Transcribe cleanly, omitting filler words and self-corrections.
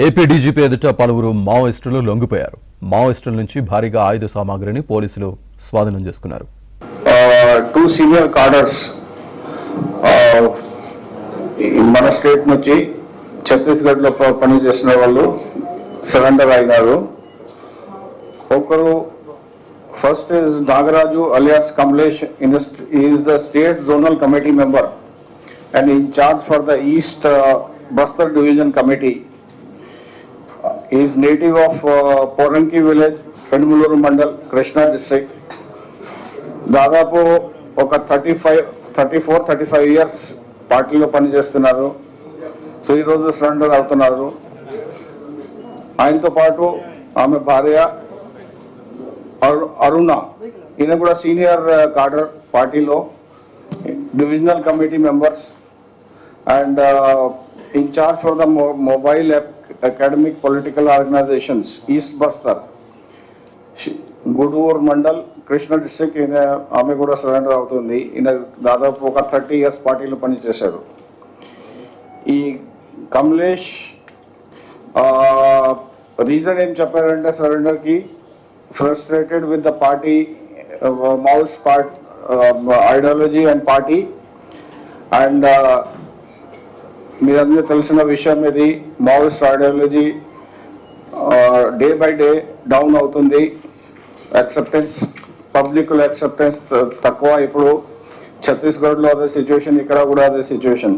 AP DGP ఎదుట పలువురు మావోయిస్టులు లొంగిపోయారు. మావోయిస్టుల నుంచి భారీగా ఆయుధ సామాగ్రిని పోలీసులు స్వాధీనం చేసుకున్నారు. టూ సీనియర్ కార్డర్స్ మన స్టేట్ నుంచి ఛత్తీస్గఢ్ లో పనిచేసిన వాళ్ళు సరెండర్ అయినారు. ఒకరు first is Nagaraju alias Kamlesh is the state zonal committee member and in charge for the East Bastar Division Committee. He is native of Poranki village, Pedmuluru Mandal, Krishna district. దాదాపు ఒక 34-35 years పార్టీలో పనిచేస్తున్నారు. సో ఈరోజు surrender అవుతున్నారు. ఆయనతో పాటు ఆమె భార్య అరుణ, ఈయన కూడా సీనియర్ కార్డర్ పార్టీలో, divisional committee members and in charge for the mobile academic political organizations East Bastar, Gudur Mandal, Krishna district. In ఆమె కూడా సరెండర్ అవుతుంది. ఈయన దాదాపు ఒక 30 ఇయర్స్ పార్టీలో పనిచేశారు. ఈ కమలేష్ రీజన్ ఏం చెప్పారంటే సరెండర్కి frustrated with the party Maoist ideology and party. And మీరందరూ తెలిసిన విషయం ఇది, Maoist ideology day by day down అవుతుంది. యాక్సెప్టెన్స్, పబ్లిక్ యాక్సెప్టెన్స్ తక్కువ. ఇప్పుడు ఛత్తీస్గఢ్లో అదే సిచ్యువేషన్, ఇక్కడ కూడా అదే సిచ్యువేషన్.